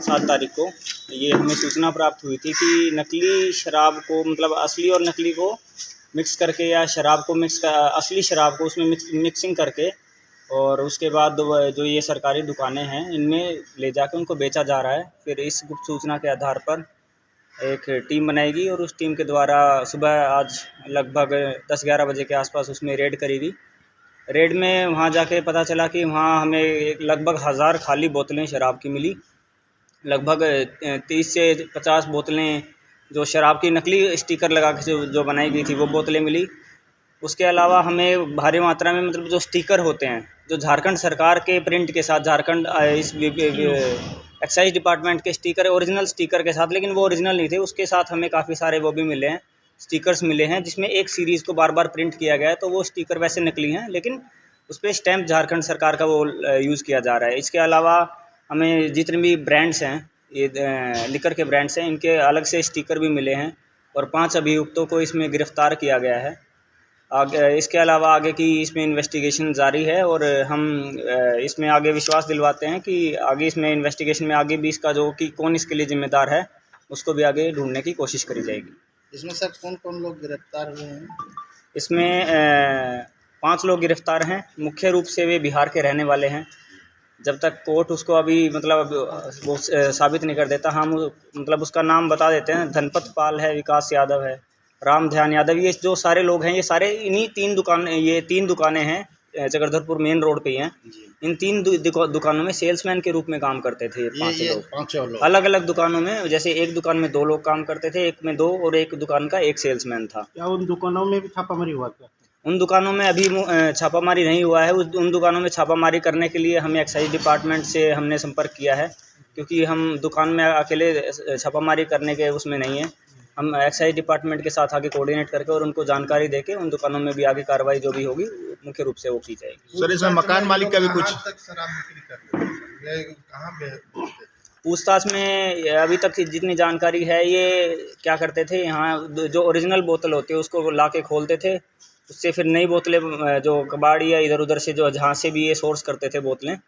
7 तारीख को ये हमें सूचना प्राप्त हुई थी कि नकली शराब को मतलब असली और नकली को मिक्स करके या शराब को असली शराब को उसमें मिक्सिंग करके और उसके बाद जो ये सरकारी दुकानें हैं इनमें ले जाकर उनको बेचा जा रहा है। फिर इस गुप्त सूचना के आधार पर एक टीम बनाएगी और उस टीम के द्वारा सुबह आज लगभग 10-11 बजे के आसपास उसमें रेड करेगी। रेड में वहाँ जाके पता चला कि वहाँ हमें लगभग 1000 खाली बोतलें शराब की मिली। लगभग 30 से 50 बोतलें जो शराब की नकली स्टिकर लगा के जो बनाई गई थी वो बोतलें मिली। उसके अलावा हमें भारी मात्रा में मतलब जो स्टिकर होते हैं जो झारखंड सरकार के प्रिंट के साथ झारखंड इस एक्साइज डिपार्टमेंट के स्टिकर ओरिजिनल स्टिकर के साथ, लेकिन वो ओरिजिनल नहीं थे, उसके साथ हमें काफ़ी सारे वो भी मिले हैं, स्टिकर्स मिले हैं जिसमें एक सीरीज़ को बार बार प्रिंट किया गया है। तो वो स्टिकर वैसे नकली हैं लेकिन उस पर स्टैम्प झारखंड सरकार का वो यूज़ किया जा रहा है। इसके अलावा हमें जितने भी ब्रांड्स हैं ये लिकर के ब्रांड्स हैं इनके अलग से स्टिकर भी मिले हैं और 5 अभियुक्तों को इसमें गिरफ़्तार किया गया है। इसके अलावा आगे की इसमें इन्वेस्टिगेशन जारी है और हम इसमें आगे विश्वास दिलवाते हैं कि आगे इसमें इन्वेस्टिगेशन में आगे भी इसका जो कि कौन इसके लिए ज़िम्मेदार है उसको भी आगे ढूंढने की कोशिश करी जाएगी। इसमें सर कौन कौन लोग गिरफ्तार हुए हैं? इसमें 5 लोग गिरफ्तार हैं। मुख्य रूप से वे बिहार के रहने वाले हैं। जब तक कोर्ट उसको अभी मतलब वो साबित नहीं कर देता, हम मतलब उसका नाम बता देते हैं। धनपत पाल है, विकास यादव है, राम ध्यान यादव, ये जो सारे लोग हैं ये सारे इन्हीं 3 दुकानें हैं चक्रधरपुर मेन रोड पे ही हैं। इन 3 दुकानों में सेल्समैन के रूप में काम करते थे। 5 लोग अलग अलग दुकानों में, जैसे एक दुकान में 2 लोग काम करते थे, एक में 2 और एक दुकान का एक सेल्समैन था। क्या उन दुकानों में भी छापामारी हुआ था? उन दुकानों में अभी छापामारी नहीं हुआ है। उन दुकानों में छापामारी करने के लिए हमें एक्साइज डिपार्टमेंट से हमने संपर्क किया है, क्योंकि हम दुकान में अकेले छापामारी करने के उसमें नहीं है। हम एक्साइज डिपार्टमेंट के साथ आगे कोऑर्डिनेट करके और उनको जानकारी देके उन दुकानों में भी आगे कार्रवाई जो भी होगी मुख्य रूप से वो की जाएगी। सर इसमें मकान मालिक का भी कुछ पूछताछ में अभी तक जितनी जानकारी है ये क्या करते थे, यहाँ जो ओरिजिनल बोतल होती है उसको ला के खोलते थे, उससे फिर नई बोतलें जो कबाड़ी या इधर उधर से जो जहाँ से भी ये सोर्स करते थे बोतलें,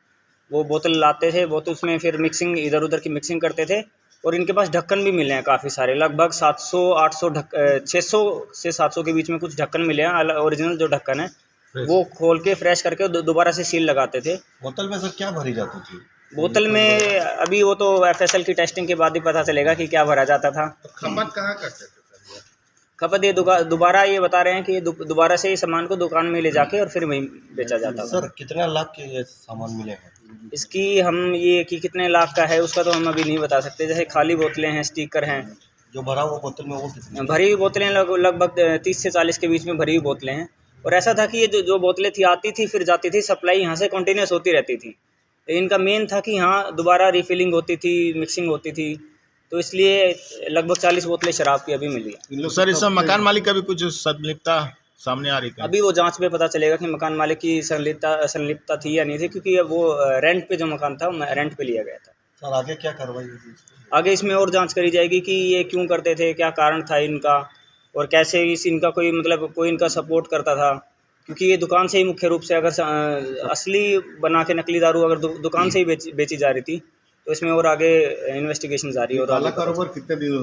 वो बोतल लाते थे, वो तो उसमें फिर मिक्सिंग इधर उधर की मिक्सिंग करते थे। और इनके पास ढक्कन भी मिले हैं काफ़ी सारे, लगभग 600 से 700 के बीच में कुछ ढक्कन मिले हैं। ओरिजिनल जो ढक्कन है वो खोल के फ्रेश करके दोबारा से सील लगाते थे। बोतल में सर क्या भरी जाती थी? बोतल में अभी वो तो FSL की टेस्टिंग के बाद ही पता चलेगा कि क्या भरा जाता था। तो खपत कहाँ करते थे? खपत ये दोबारा ये बता रहे हैं कि दोबारा से इस सामान को दुकान में ले जाके और फिर वहीं बेचा जाता था। सर कितना लाख के ये सामान मिले हैं? इसकी हम ये कि कितने लाख का है उसका तो हम अभी नहीं बता सकते। जैसे खाली बोतलें हैं, स्टिकर हैं, जो भरा हुआ बोतल में वो कितनी? भरी हुई बोतलें लगभग 30 से 40 के बीच में भरी हुई बोतलें हैं। और ऐसा था कि ये जो बोतलें थी आती थी फिर जाती थी, सप्लाई यहाँ से कंटिन्यूस होती रहती थी। इनका मेन था कि यहाँ दोबारा रिफिलिंग होती थी, मिक्सिंग होती थी, तो इसलिए लगभग 40 बोतलें शराब की अभी मिली है। सर इसमें मकान मालिक का भी कुछ संलिप्तता सामने आ रही है? अभी वो जांच में पता चलेगा कि मकान मालिक की संलिप्तता थी या नहीं थी, क्योंकि वो रेंट पे जो मकान था रेंट पे लिया गया था। सर आगे क्या कार्रवाई होगी? आगे इसमें और जांच करी जाएगी कि ये क्यों करते थे, क्या कारण था इनका और कैसे इनका कोई मतलब कोई इनका सपोर्ट करता था, क्योंकि ये दुकान से ही मुख्य रूप से अगर असली बना के नकली दारू अगर दुकान से ही बेची जा रही थी तो इसमें और आगे इन्वेस्टिगेशन जारी है। और कारोबार कितने दिनों